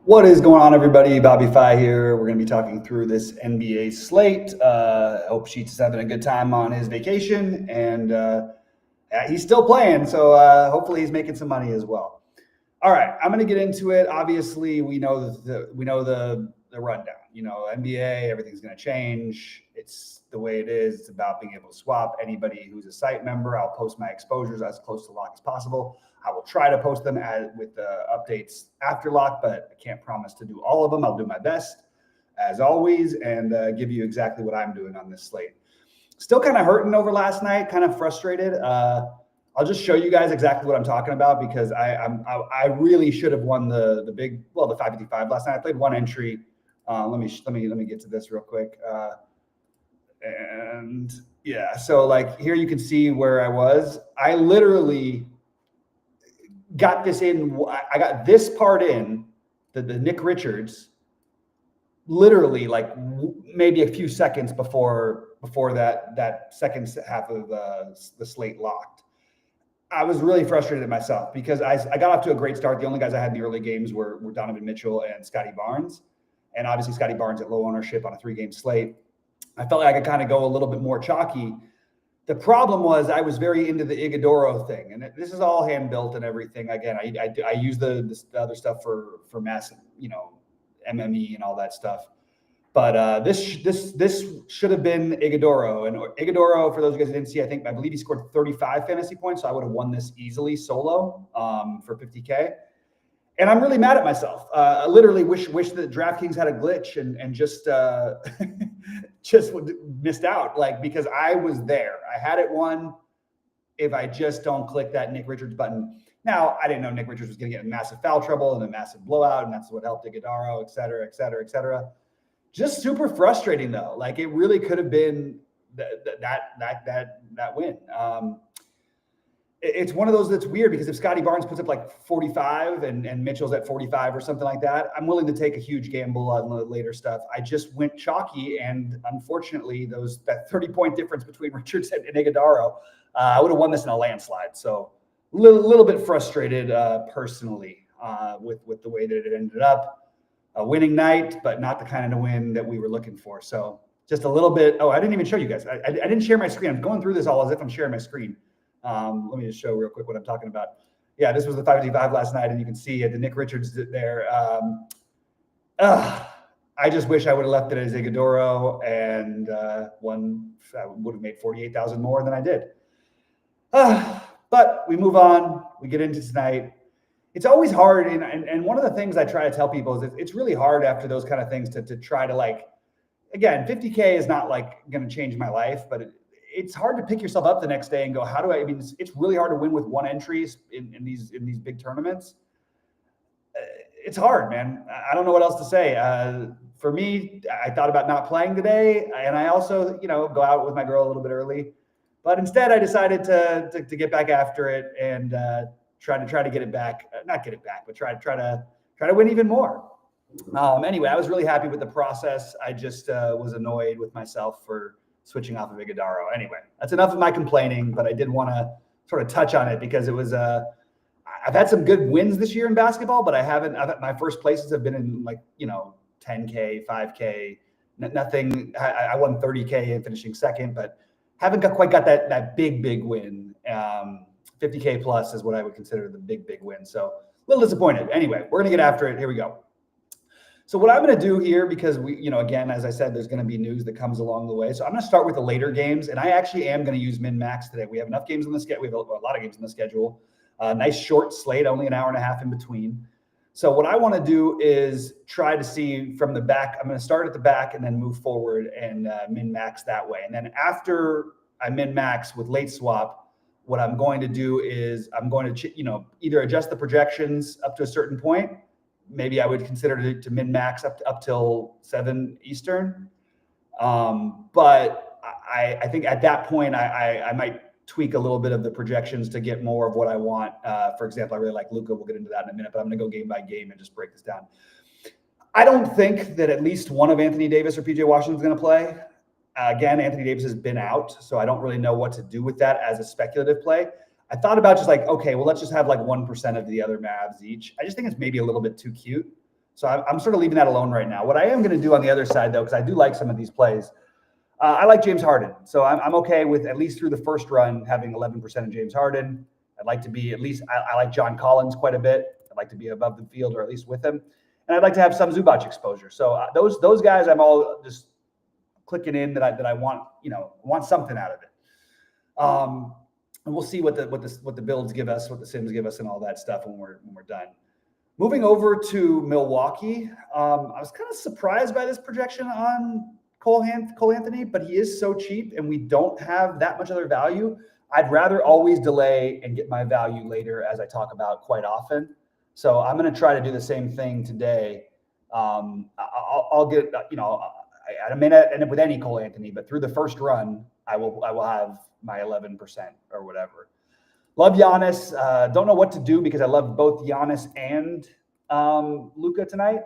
What is going on, everybody? BobbyFi here. We're going to be talking through this NBA slate. Hope Sheets is having a good time on his vacation, and he's still playing, so hopefully he's making some money as well. All right, I'm going to get into it. Obviously, we know the rundown. You know, NBA, everything's going to change. It's the way it is. It's about being able to swap anybody who's a site member. I'll post my exposures as close to lock as possible. I will try to post them with the updates after lock, but I can't promise to do all of them. I'll do my best, as always, and give you exactly what I'm doing on this slate. Still kind of hurting over last night, kind of frustrated. I'll just show you guys exactly what I'm talking about because I really should have won the 555 last night. I played one entry. Let me get to this real quick. And yeah, so like here you can see where I was. I literally got this in. I got this part in the Nick Richards literally like maybe a few seconds before that second half of the slate locked. I was really frustrated at myself because I got off to a great start. The only guys I had in the early games were Donovan Mitchell and Scotty Barnes. And obviously Scotty Barnes at low ownership on a 3-game slate. I felt like I could kind of go a little bit more chalky. The problem was I was very into the Iguodaro thing, and this is all hand built and everything. Again, I use the other stuff for massive, MME and all that stuff. But this should have been Iguodaro, and Iguodaro, for those of you guys who didn't see, I believe he scored 35 fantasy points, so I would have won this easily solo for 50K. And I'm really mad at myself. I literally wish that DraftKings had a glitch and just just missed out, because I was there. I had it won if I just don't click that Nick Richards button. Now, I didn't know Nick Richards was going to get in massive foul trouble and a massive blowout, and that's what helped Iguodaro, et cetera, et cetera, et cetera. Just super frustrating, though. Like, it really could have been that win. It's one of those that's weird because if Scotty Barnes puts up like 45 and Mitchell's at 45 or something like that, I'm willing to take a huge gamble on the later stuff. I just went chalky, and unfortunately, that 30-point difference between Richards and Iguodaro, I would have won this in a landslide. So a little bit frustrated personally with the way that it ended up. A winning night, but not the kind of win that we were looking for. So just a little bit. Oh, I didn't even show you guys. I didn't share my screen. I'm going through this all as if I'm sharing my screen. Let me just show real quick what I'm talking about. Yeah, this was the 555 last night, and you can see the Nick Richards there. I just wish I would have left it as Iguodaro and won. I would have made 48,000 more than I did. But we move on. We get into tonight. It's always hard, and one of the things I try to tell people is it's really hard after those kind of things to try to again, 50K is not going to change my life, but it's hard to pick yourself up the next day and go, how do I mean, it's really hard to win with one entries in these big tournaments. It's hard, man. I don't know what else to say. For me, I thought about not playing today, and I also, go out with my girl a little bit early, but instead I decided to get back after it and try to get it back, not get it back, but try to win even more. Anyway, I was really happy with the process. I just was annoyed with myself for switching off of Iguodaro. Anyway, that's enough of my complaining, but I did want to sort of touch on it because it was I've had some good wins this year in basketball, but my first places have been in 10K, 5K, nothing. I won 30K in finishing second, but haven't quite got that big win. 50K plus is what I would consider the big win. So a little disappointed. Anyway, we're going to get after it. Here we go. So what I'm going to do here, because we, again, as I said, there's going to be news that comes along the way. So I'm going to start with the later games, and I actually am going to use min-max today. We have enough games on the schedule. We have a lot of games on the schedule. Nice short slate, only an hour and a half in between. So what I want to do is try to see from the back. I'm going to start at the back and then move forward and min-max that way. And then after I min-max with late swap, what I'm going to do is I'm going to, either adjust the projections up to a certain point. Maybe I would consider to min-max up till 7 Eastern. But I think at that point, I might tweak a little bit of the projections to get more of what I want. For example, I really like Luka. We'll get into that in a minute, but I'm going to go game by game and just break this down. I don't think that at least one of Anthony Davis or PJ Washington is going to play. Again, Anthony Davis has been out, so I don't really know what to do with that as a speculative play. I thought about just okay, well, let's just have 1% of the other Mavs each. I just think it's maybe a little bit too cute. So I'm sort of leaving that alone right now. What I am going to do on the other side, though, because I do like some of these plays, I like James Harden. So I'm okay with at least through the first run having 11% of James Harden. I'd like to be at least, I like John Collins quite a bit. I'd like to be above the field or at least with him. And I'd like to have some Zubac exposure. So those guys, I'm all just clicking in that I want, want something out of it. And we'll see what the builds give us, what the sims give us, and all that stuff when we're done. Moving over to Milwaukee, I was kind of surprised by this projection on Cole Anthony, but he is so cheap, and we don't have that much other value. I'd rather always delay and get my value later, as I talk about quite often. So I'm going to try to do the same thing today. I'll get, I may not end up with any Cole Anthony, but through the first run, I will have my 11% or whatever. Love Giannis. Don't know what to do because I love both Giannis and Luka tonight.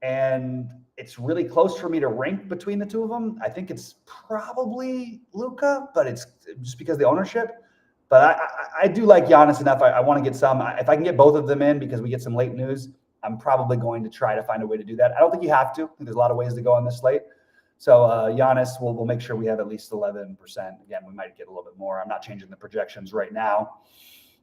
And it's really close for me to rank between the two of them. I think it's probably Luka, but it's just because of the ownership. But I do like Giannis enough. I want to get some. If I can get both of them in because we get some late news, I'm probably going to try to find a way to do that. I don't think you have to. I think there's a lot of ways to go on this slate. So Giannis, we'll make sure we have at least 11%. Again, we might get a little bit more. I'm not changing the projections right now.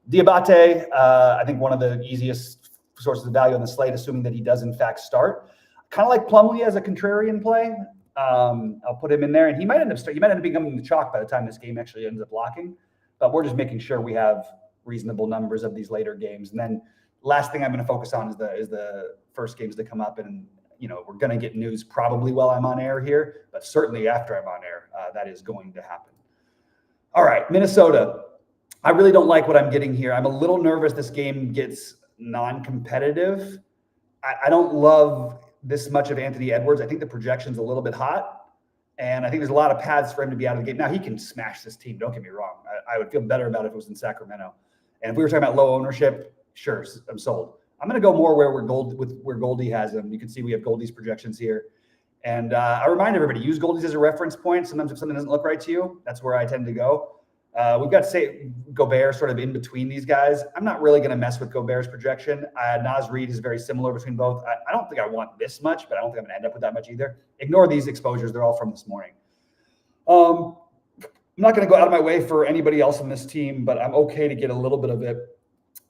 Diabate, I think one of the easiest sources of value on the slate, assuming that he does in fact start. Kind of like Plumlee as a contrarian play. I'll put him in there, and he might end up becoming the chalk by the time this game actually ends up locking. But we're just making sure we have reasonable numbers of these later games. And then last thing I'm going to focus on is the first games that come up, and we're going to get news probably while I'm on air here, but certainly after I'm on air, that is going to happen. All right, Minnesota. I really don't like what I'm getting here. I'm a little nervous this game gets non-competitive. I don't love this much of Anthony Edwards. I think the projection's a little bit hot, and I think there's a lot of paths for him to be out of the game. Now, he can smash this team. Don't get me wrong. I would feel better about it if it was in Sacramento. And if we were talking about low ownership, sure, I'm sold. I'm going to go more where Goldie has them. You can see we have Goldie's projections here. And I remind everybody, use Goldie's as a reference point. Sometimes if something doesn't look right to you, that's where I tend to go. We've got, say, Gobert sort of in between these guys. I'm not really going to mess with Gobert's projection. Naz Reid is very similar between both. I don't think I want this much, but I don't think I'm going to end up with that much either. Ignore these exposures. They're all from this morning. I'm not going to go out of my way for anybody else in this team, but I'm okay to get a little bit of it.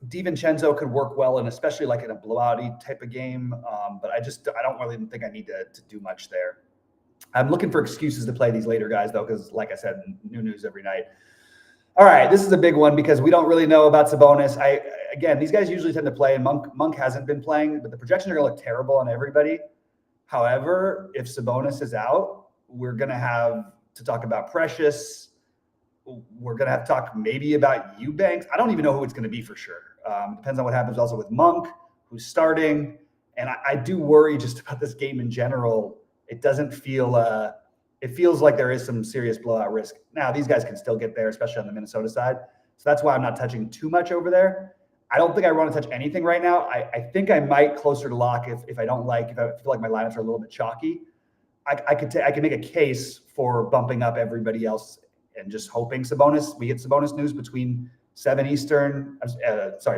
DiVincenzo could work well, and especially like in a blowout type of game. But I don't really think I need to do much there. I'm looking for excuses to play these later guys, though, because like I said, new news every night. All right, this is a big one because we don't really know about Sabonis. Again, these guys usually tend to play, and Monk hasn't been playing, but the projections are going to look terrible on everybody. However, if Sabonis is out, we're going to have to talk about Precious. We're going to have to talk maybe about Eubanks. I don't even know who it's going to be for sure. Depends on what happens also with Monk, who's starting. And I do worry just about this game in general. It doesn't feel it feels like there is some serious blowout risk. Now, these guys can still get there, especially on the Minnesota side. So that's why I'm not touching too much over there. I don't think I want to touch anything right now. I think I might closer to lock if I feel like my lineups are a little bit chalky. I can make a case for bumping up everybody else and just hoping we get Sabonis news between 7 Eastern,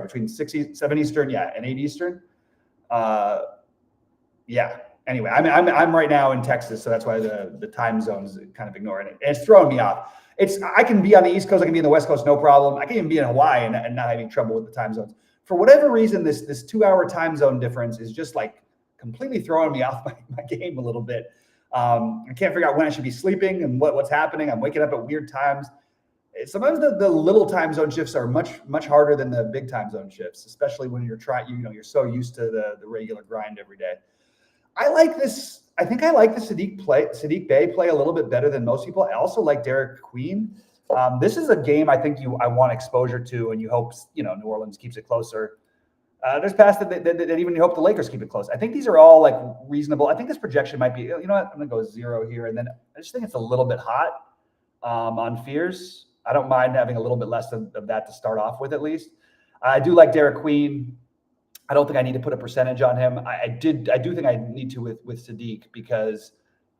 between 7 Eastern, and 8 Eastern. Anyway, I'm right now in Texas, so that's why the time zones kind of ignoring it. And it's throwing me off. I can be on the East Coast, I can be on the West Coast, no problem. I can even be in Hawaii and not having trouble with the time zones. For whatever reason, this 2-hour time zone difference is just like completely throwing me off my game a little bit. I can't figure out when I should be sleeping and what's happening. I'm waking up at weird times. Sometimes the little time zone shifts are much harder than the big time zone shifts, especially when you're you're so used to the regular grind every day. I like this. I think I like the Sadiq Bey play a little bit better than most people. I also like Derek Queen. This is a game I think I want exposure to, and you hope New Orleans keeps it closer. There's past that even you hope the Lakers keep it close. I think these are all like reasonable. I think this projection might be. You know what? I'm gonna go 0 here, and then I just think it's a little bit hot on fears. I don't mind having a little bit less of that to start off with, at least. I do like Derek Queen. I don't think I need to put a percentage on him. I do think I need to with Sadiq because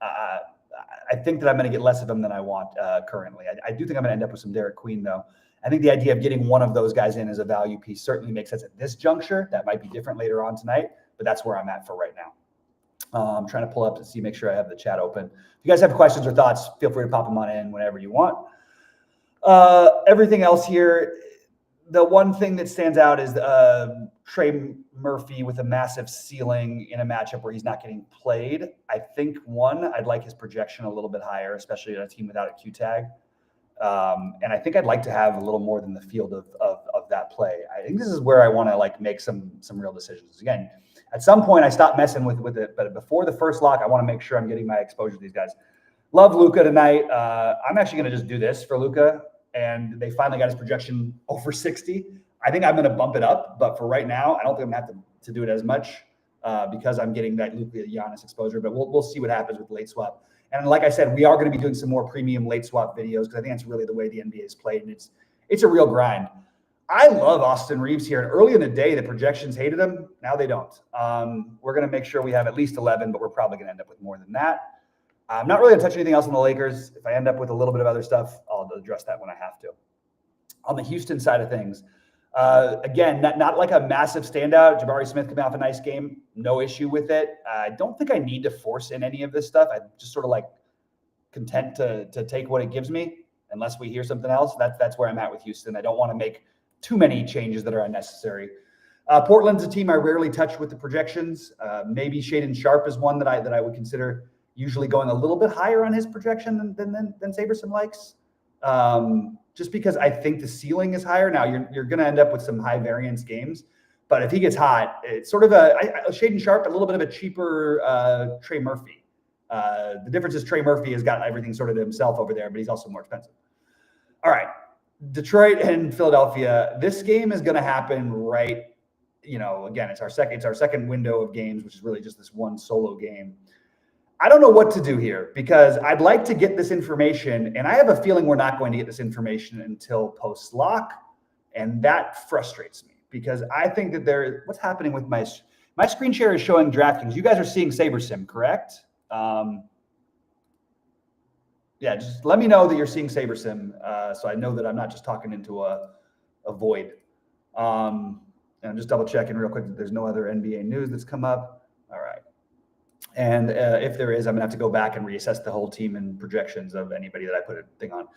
I think that I'm going to get less of him than I want currently. I do think I'm going to end up with some Derek Queen, though. I think the idea of getting one of those guys in as a value piece certainly makes sense at this juncture. That might be different later on tonight, but that's where I'm at for right now. I'm trying to pull up to see, make sure I have the chat open. If you guys have questions or thoughts, feel free to pop them on in whenever you want. Everything else here, the one thing that stands out is Trey Murphy with a massive ceiling in a matchup where he's not getting played. I think, I'd like his projection a little bit higher, especially on a team without a Q tag. And I think I'd like to have a little more than the field of that play. I think this is where I want to like make some real decisions. Again, at some point I stopped messing with it, but before the first lock, I want to make sure I'm getting my exposure to these guys. Love Luka tonight. I'm actually going to just do this for Luka, and they finally got his projection over 60. I think I'm going to bump it up, but for right now, I don't think I'm going to have to do it as much because I'm getting that Luka Giannis exposure. But we'll see what happens with the late swap. And like I said, we are going to be doing some more premium late swap videos because I think that's really the way the NBA is played, and it's a real grind. I love Austin Reeves here. And early in the day, the projections hated him. Now they don't. We're going to make sure we have at least 11, but we're probably going to end up with more than that. I'm not really going to touch anything else on the Lakers. If I end up with a little bit of other stuff, I'll address that when I have to. On the Houston side of things, again, not like a massive standout. Jabari Smith coming off a nice game. No issue with it. I don't think I need to force in any of this stuff. I'm just sort of like content to take what it gives me unless we hear something else. That's where I'm at with Houston. I don't want to make too many changes that are unnecessary. Portland's a team I rarely touch with the projections. Maybe Shaedon Sharpe is one that I would consider usually going a little bit higher on his projection than Saberson likes. Just because I think the ceiling is higher. Now you're going to end up with some high variance games, but if he gets hot, it's sort of Shaedon Sharpe, a little bit of a cheaper Trey Murphy. The difference is Trey Murphy has got everything sorted himself over there, but he's also more expensive. All right. Detroit and Philadelphia. This game is going to happen right. Again, it's our second window of games, which is really just this one solo game. I don't know what to do here because I'd like to get this information, and I have a feeling we're not going to get this information until post-lock, and that frustrates me because I think that what's happening with my screen share is showing DraftKings. You guys are seeing SaberSim, correct? Yeah, just let me know that you're seeing SaberSim so I know that I'm not just talking into a void. And I'm just double checking real quick that there's no other NBA news that's come up. All right. And if there is, I'm going to have to go back and reassess the whole team and projections of anybody that I put a thing on.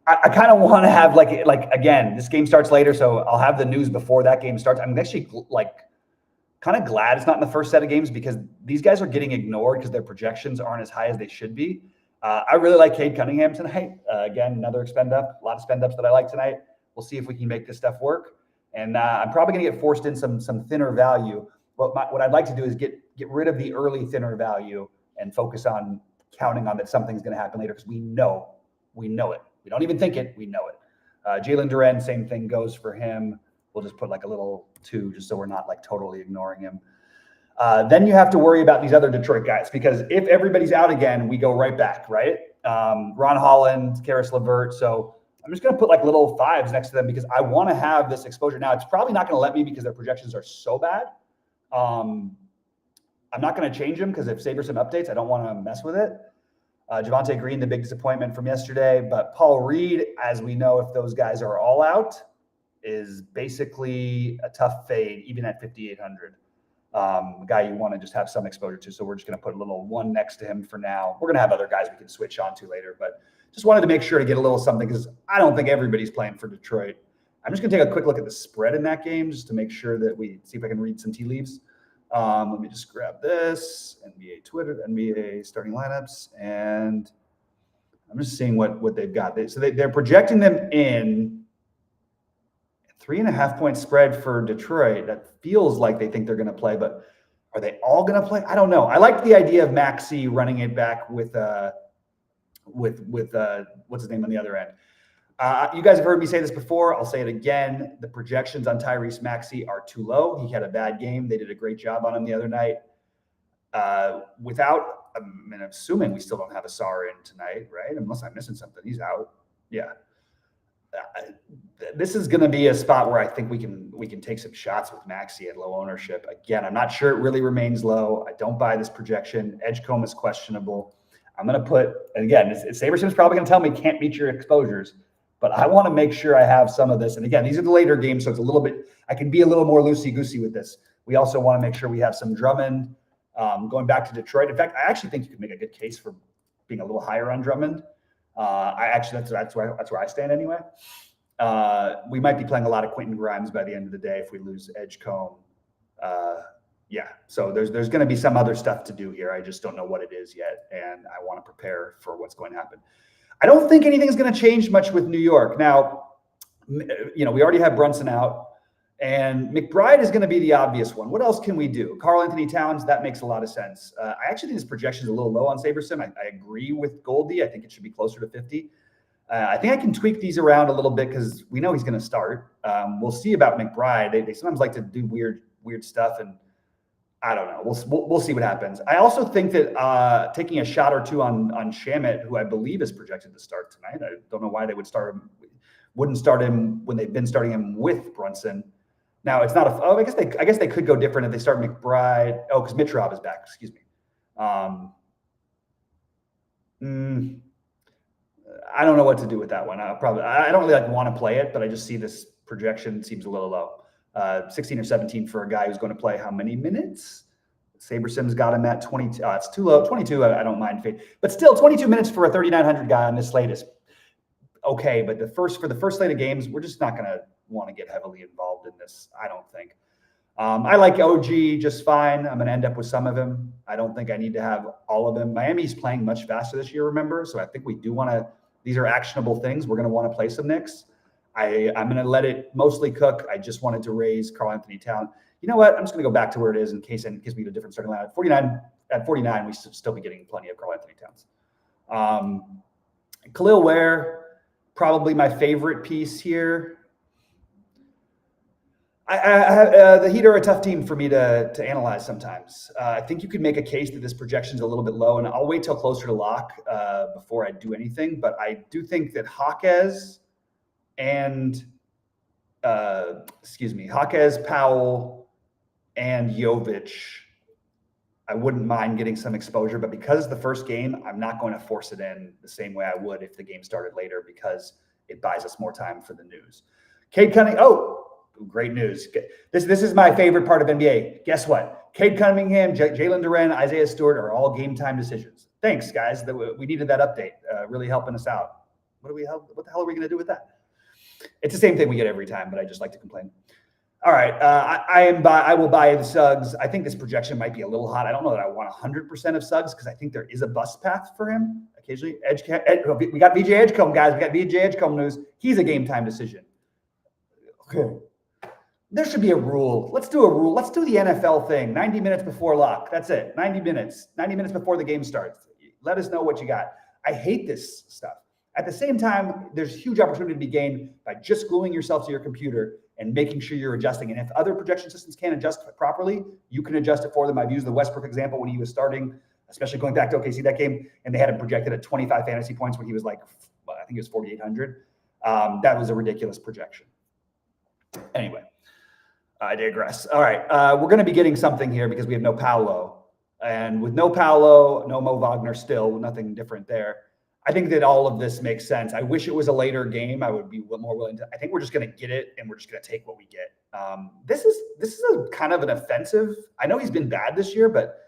I kind of want to have like again, this game starts later, so I'll have the news before that game starts. I'm actually kind of glad it's not in the first set of games because these guys are getting ignored because their projections aren't as high as they should be. I really like Cade Cunningham tonight. Again, another expend up, a lot of spend ups that I like tonight. We'll see if we can make this stuff work. And I'm probably going to get forced in some thinner value. But what I'd like to do is get rid of the early thinner value and focus on counting on that something's going to happen later because we know it. We don't even think it. We know it. Jalen Duren, same thing goes for him. We'll just put like a little 2 just so we're not like totally ignoring him. Then you have to worry about these other Detroit guys because if everybody's out again, we go right back, right? Ron Holland, Karis LeVert. So I'm just going to put like little 5s next to them because I want to have this exposure. Now, it's probably not going to let me because their projections are so bad. I'm not going to change them because if SaberSim updates, I don't want to mess with it. Javonte Green, the big disappointment from yesterday. But Paul Reed, as we know, if those guys are all out, is basically a tough fade, even at 5,800. A guy you want to just have some exposure to. So we're just going to put a little 1 next to him for now. We're going to have other guys we can switch on to later, but just wanted to make sure to get a little something because I don't think everybody's playing for Detroit. I'm just going to take a quick look at the spread in that game just to make sure that we see if I can read some tea leaves. Let me just grab this, NBA Twitter, NBA starting lineups, and I'm just seeing what they've got. They're projecting them in 3.5 point spread for Detroit. That feels like they think they're going to play, but are they all going to play? I don't know. I like the idea of Maxey running it back with what's his name on the other end. You guys have heard me say this before. I'll say it again. The projections on Tyrese Maxey are too low. He had a bad game. They did a great job on him the other night. I'm assuming we still don't have Asar in tonight, right? Unless I'm missing something. He's out. Yeah. This is going to be a spot where I think we can take some shots with Maxey at low ownership. Again, I'm not sure it really remains low. I don't buy this projection. Edgecombe is questionable. I'm going to put, and again, SaberSim is probably going to tell me can't meet your exposures. but I want to make sure I have some of this. And again, these are the later games, so it's a little bit, I can be a little more loosey-goosey with this. We also want to make sure we have some Drummond going back to Detroit. In fact, I actually think you could make a good case for being a little higher on Drummond. That's where I stand anyway. We might be playing a lot of Quentin Grimes by the end of the day if we lose Edgecombe. Yeah, so there's going to be some other stuff to do here. I just don't know what it is yet, and I want to prepare for what's going to happen. I don't think anything's going to change much with New York. Now, we already have Brunson out, and McBride is going to be the obvious one. What else can we do? Karl Anthony Towns, that makes a lot of sense. I actually think this projection is a little low on SaberSim. I agree with Goldie. I think it should be closer to 50. I think I can tweak these around a little bit because we know he's going to start. We'll see about McBride. They sometimes like to do weird stuff, and I don't know. We'll see what happens. I also think that taking a shot or two on Shamet, who I believe is projected to start tonight. I don't know why they wouldn't start him when they've been starting him with Brunson. Now it's not I guess they could go different if they start McBride. Oh, because Mitrov is back. Excuse me. I don't know what to do with that one. I don't really want to play it, but I just see this projection seems a little low. 16 or 17 for a guy who's going to play how many minutes? SaberSim's got him at 22. It's too low. 22. I don't mind fade, but still 22 minutes for a 3,900 guy on this slate is okay. But for the first slate of games, we're just not going to want to get heavily involved in this. I don't think. I like OG just fine. I'm going to end up with some of him. I don't think I need to have all of them. Miami's playing much faster this year, remember? So I think we do want to, these are actionable things. We're going to want to play some Knicks. I'm going to let it mostly cook. I just wanted to raise Karl Anthony Towns. You know what? I'm just going to go back to where it is in case we get a different starting line. At 49, we should still be getting plenty of Karl Anthony Towns. Khalil Ware, probably my favorite piece here. The Heat are a tough team for me to analyze sometimes. I think you could make a case that this projection is a little bit low, and I'll wait till closer to lock before I do anything. But I do think that Jaquez, Powell, and Jovic, I wouldn't mind getting some exposure. But because it's the first game, I'm not going to force it in the same way I would if the game started later because it buys us more time for the news. Cade Cunningham. Oh, great news. This is my favorite part of NBA. Guess what? Cade Cunningham, Jalen Duren, Isaiah Stewart are all game time decisions. Thanks, guys. We needed that update. Really helping us out. What the hell are we going to do with that? It's the same thing we get every time, but I just like to complain. All right. I will buy the Suggs. I think this projection might be a little hot. I don't know that I want 100% of Suggs because I think there is a bust path for him occasionally. We got BJ Edgecombe, guys. We got BJ Edgecombe news. He's a game time decision. Okay. There should be a rule. Let's do a rule. Let's do the NFL thing. 90 minutes before lock. That's it. 90 minutes. 90 minutes before the game starts. Let us know what you got. I hate this stuff. At the same time, there's huge opportunity to be gained by just gluing yourself to your computer and making sure you're adjusting. And if other projection systems can't adjust properly, you can adjust it for them. I've used the Westbrook example when he was starting, especially going back to OKC that game, and they had him projected at 25 fantasy points when he was like, I think it was 4,800. That was a ridiculous projection. Anyway. I digress. All right. We're going to be getting something here because we have no Paolo. And with no Paolo, no Mo Wagner still, nothing different there. I think that all of this makes sense. I wish it was a later game. I would be more willing to. I think we're just going to get it, and we're just going to take what we get. This is a kind of an offensive. I know he's been bad this year, but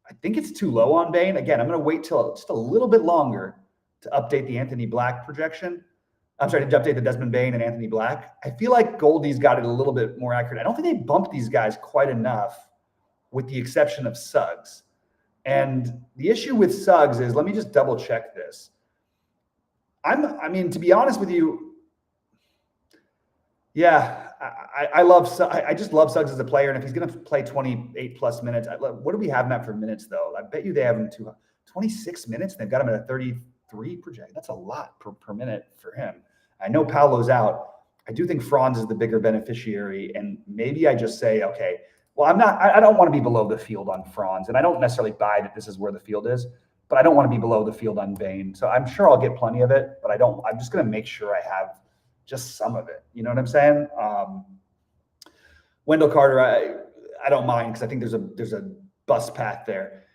I think it's too low on Bane. Again, I'm going to wait till just a little bit longer to update the Anthony Black projection. I'm sorry, to update the Desmond Bane and Anthony Black. I feel like Goldie's got it a little bit more accurate. I don't think they bumped these guys quite enough with the exception of Suggs. And the issue with Suggs is, let me just double check this. To be honest with you, yeah, I just love Suggs as a player. And if he's going to play 28 plus minutes, what do we have him at for minutes though? I bet you they have him to 26 minutes. And they've got him at a 33 project. That's a lot per minute for him. I know Paolo's out. I do think Franz is the bigger beneficiary. And maybe I just say, okay, well, I don't want to be below the field on Franz. And I don't necessarily buy that this is where the field is, but I don't want to be below the field on Bane. So I'm sure I'll get plenty of it, but I'm just going to make sure I have just some of it. You know what I'm saying? Wendell Carter, I don't mind because I think there's a bust path there.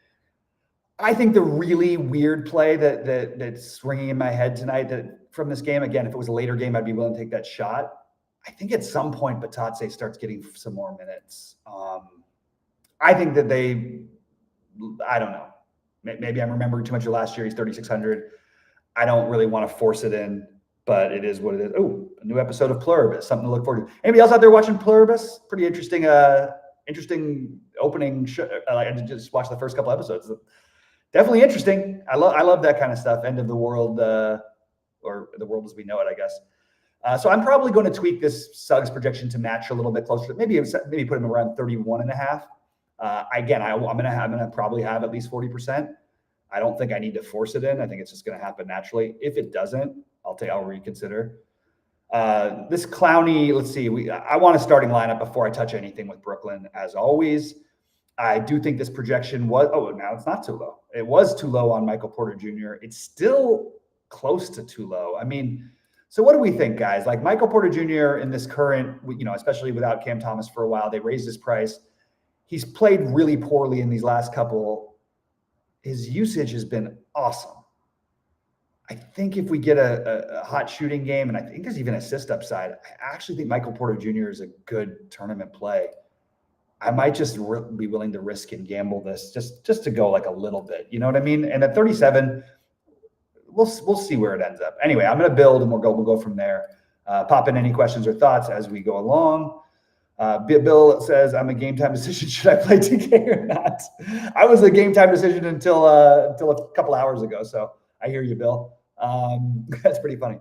I think the really weird play that's ringing in my head tonight that from this game. Again, if it was a later game, I'd be willing to take that shot. I think at some point Batatse starts getting some more minutes. I think that I don't know. Maybe I'm remembering too much of last year. He's 3,600. I don't really want to force it in, but it is what it is. Oh, a new episode of Pluribus, something to look forward to. Anybody else out there watching Pluribus? Pretty interesting, interesting opening show. I just watched the first couple episodes. Definitely interesting. I love that kind of stuff. End of the world, or the world as we know it, I guess. So I'm probably going to tweak this Suggs projection to match a little bit closer. Maybe put him around 31.5. Again, I'm going to probably have at least 40%. I don't think I need to force it in. I think it's just going to happen naturally. If it doesn't, I'll reconsider. This Clowney, let's see. I want a starting lineup before I touch anything with Brooklyn, as always. I do think this projection now it's not too low. It was too low on Michael Porter Jr. It's still close to too low. I mean, so what do we think, guys? Like Michael Porter Jr. in this current, especially without Cam Thomas for a while, they raised his price. He's played really poorly in these last couple. His usage has been awesome. I think if we get a hot shooting game, and I think there's even assist upside, I actually think Michael Porter Jr. is a good tournament play. I might just be willing to risk and gamble this just to go like a little bit. You know what I mean? And at 37, we'll see where it ends up. Anyway, I'm going to build and we'll go from there. Pop in any questions or thoughts as we go along. Bill says, I'm a game time decision. Should I play TK or not? I was a game time decision until a couple hours ago. So I hear you, Bill. That's pretty funny.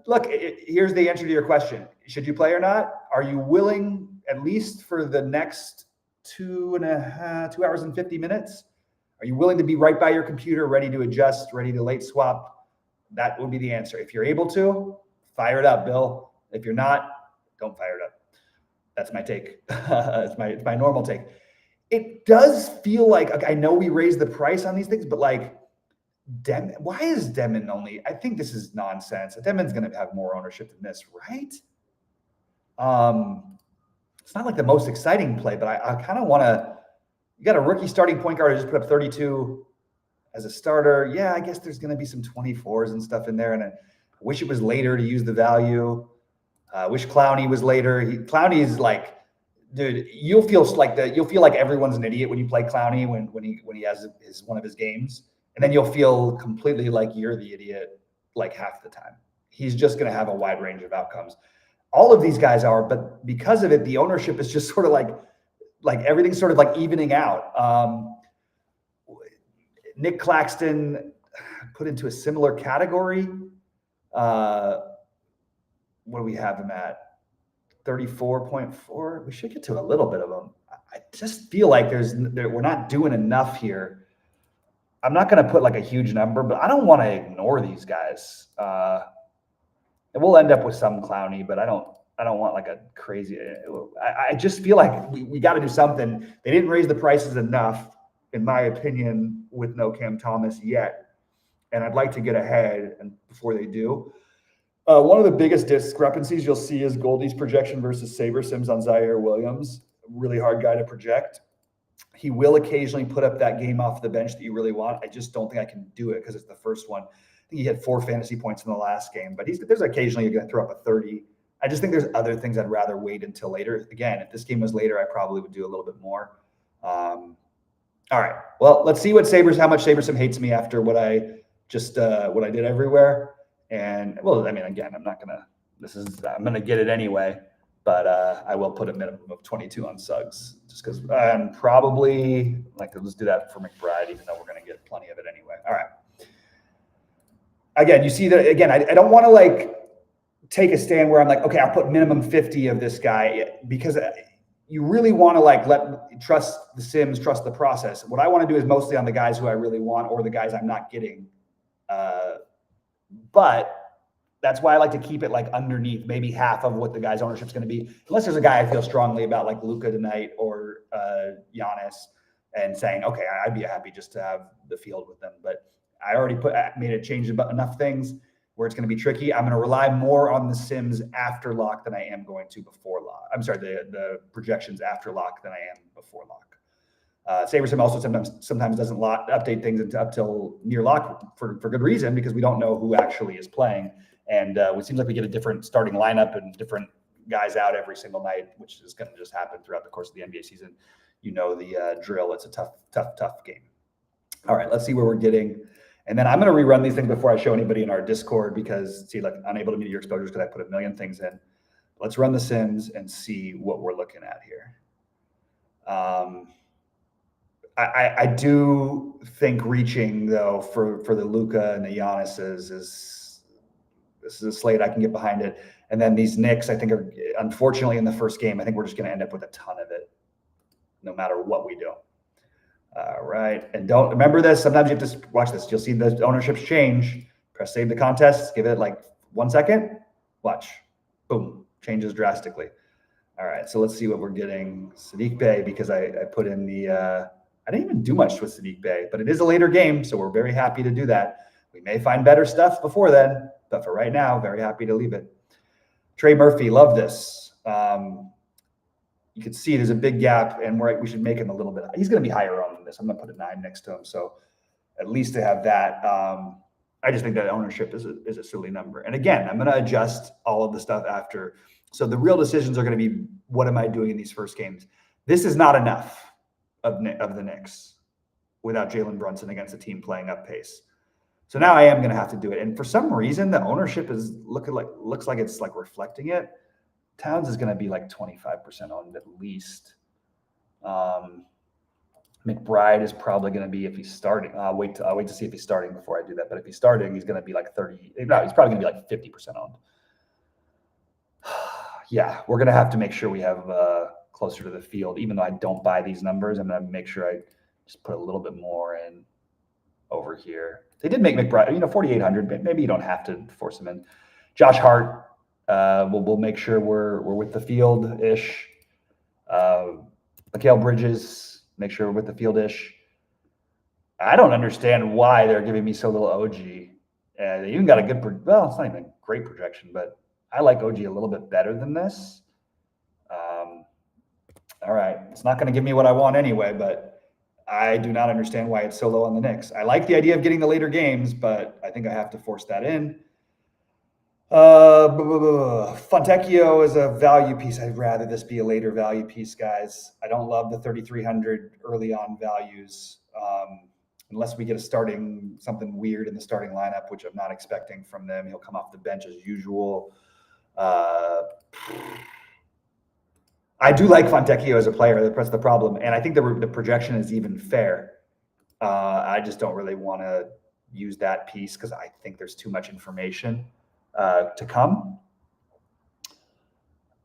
Look, here's the answer to your question. Should you play or not? Are you willing, at least for the next 2 hours and 50 minutes? Are you willing to be right by your computer, ready to adjust, ready to late swap? That would be the answer. If you're able to, fire it up, Bill. If you're not, don't fire it up. That's my take. It's my normal take. It does feel like I know we raised the price on these things, but like why is Demon only? I think this is nonsense. Demon's going to have more ownership than this, right? It's not like the most exciting play, but I kind of want to. You got a rookie starting point guard who just put up 32 as a starter. Yeah, I guess there's going to be some 24s and stuff in there, and I wish it was later to use the value. Wish Clowney was later. Clowney's like, dude, you'll feel like everyone's an idiot when you play Clowney when he has one of his games, and then you'll feel completely like you're the idiot like half the time. He's just going to have a wide range of outcomes. All of these guys are, but because of it, the ownership is just sort of like everything's sort of like evening out. Nick Claxton put into a similar category. What do we have him at? 34.4. We should get to a little bit of them. I just feel like we're not doing enough here. I'm not going to put like a huge number, but I don't want to ignore these guys. And we'll end up with some Clowney, but I don't want like a crazy. I just feel like we got to do something. They didn't raise the prices enough, in my opinion, with no Cam Thomas yet. And I'd like to get ahead and before they do. One of the biggest discrepancies you'll see is Goldie's projection versus Saber Sims on Zaire Williams. Really hard guy to project. He will occasionally put up that game off the bench that you really want. I just don't think I can do it because it's the first one. I think he had 4 fantasy points in the last game, but there's occasionally you're going to throw up a 30. I just think there's other things I'd rather wait until later. Again, if this game was later, I probably would do a little bit more. All right. Well, let's see how much SaberSim hates me after what I did everywhere. And well, I mean, again, I'm going to get it anyway, but I will put a minimum of 22 on Suggs just because I'm probably let's do that for McBride, even though we're going to get plenty of it anyway. All right. Again, you see that again, I don't want to take a stand where I'm like, okay, I'll put minimum 50 of this guy because you really want to trust the Sims, trust the process. What I want to do is mostly on the guys who I really want or the guys I'm not getting. But that's why I like to keep it underneath maybe half of what the guy's ownership is going to be, unless there's a guy I feel strongly about like Luka tonight or Giannis and saying, okay, I'd be happy just to have the field with them. But I already made a change about enough things where it's going to be tricky. I'm going to rely more on the Sims after lock than I am going to before lock. I'm sorry, the projections after lock than I am before lock. SaberSim also sometimes doesn't update things up till near lock for good reason, because we don't know who actually is playing. And it seems like we get a different starting lineup and different guys out every single night, which is going to just happen throughout the course of the NBA season. You know the drill. It's a tough game. All right, let's see where we're getting. And then I'm going to rerun these things before I show anybody in our Discord, because see, like, unable to meet your exposures because I put a million things in. Let's run the sims and see what we're looking at here. I do think reaching, though, for the Luka and the Giannis's this is a slate I can get behind it. And then these Knicks, I think, are unfortunately in the first game. I think we're just going to end up with a ton of it, no matter what we do. All right, and don't remember this. Sometimes you have to watch this. You'll see the ownerships change. Press save the contest. Give it like 1 second. Watch, boom, changes drastically. All right, so let's see what we're getting. Sadiq Bey, because I put in the. I didn't even do much with Sadiq Bey, but it is a later game, so we're very happy to do that. We may find better stuff before then, but for right now, very happy to leave it. Trey Murphy, love this. You can see there's a big gap, and we should make him a little bit. He's going to be higher on than this. I'm going to put a 9 next to him, so at least to have that. I just think that ownership is a silly number. And again, I'm going to adjust all of the stuff after. So the real decisions are going to be, what am I doing in these first games? This is not enough of the Knicks without Jalen Brunson against a team playing up pace. So now I am going to have to do it. And for some reason, the ownership is looks like it's like reflecting it. Towns is going to be like 25% owned at least. McBride is probably going to be, if he's starting. I'll wait to see if he's starting before I do that. But if he's starting, he's going to be like 30. No, he's probably going to be like 50% owned. Yeah, we're going to have to make sure we have closer to the field. Even though I don't buy these numbers, I'm going to make sure I just put a little bit more in over here. They did make McBride, 4,800, but maybe you don't have to force him in. Josh Hart, we'll make sure we're with the field-ish. Mikal Bridges, make sure we're with the field-ish. I don't understand why they're giving me so little OG. They even got a good, well, it's not even a great projection, but I like OG a little bit better than this. All right, it's not going to give me what I want anyway, but I do not understand why it's so low on the Knicks. I like the idea of getting the later games, but I think I have to force that in. Fontecchio is a value piece. I'd rather this be a later value piece, guys. I don't love the 3,300 early on values, unless we get something weird in the starting lineup, which I'm not expecting from them. He'll come off the bench as usual. I do like Fontecchio as a player. That's the problem. And I think the projection is even fair. I just don't really want to use that piece because I think there's too much information to come.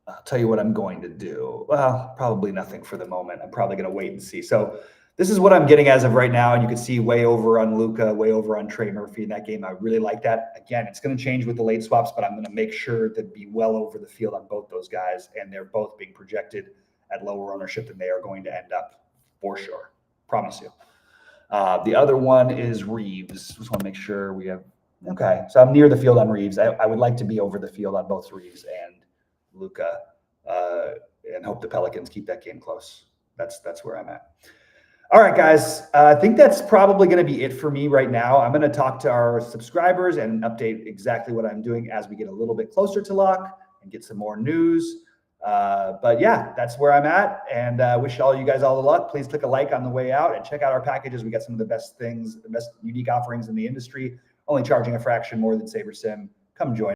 I'll tell you what I'm going to do. Well, probably nothing for the moment. I'm probably going to wait and see. So this is what I'm getting as of right now. And you can see way over on Luka, way over on Trey Murphy in that game. I really like that. Again, it's going to change with the late swaps, but I'm going to make sure to be well over the field on both those guys. And they're both being projected at lower ownership than they are going to end up, for sure. Promise you. The other one is Reeves. Just want to make sure we have. Okay, so I'm near the field on Reeves. I would like to be over the field on both Reeves and Luka, and hope the Pelicans keep that game close. That's where I'm at. All right, guys. I think that's probably going to be it for me right now. I'm going to talk to our subscribers and update exactly what I'm doing as we get a little bit closer to lock and get some more news. But yeah, that's where I'm at, and wish all you guys all the luck. Please click a like on the way out and check out our packages. We got some of the best things, the best unique offerings in the industry, only charging a fraction more than SaberSim. Come join.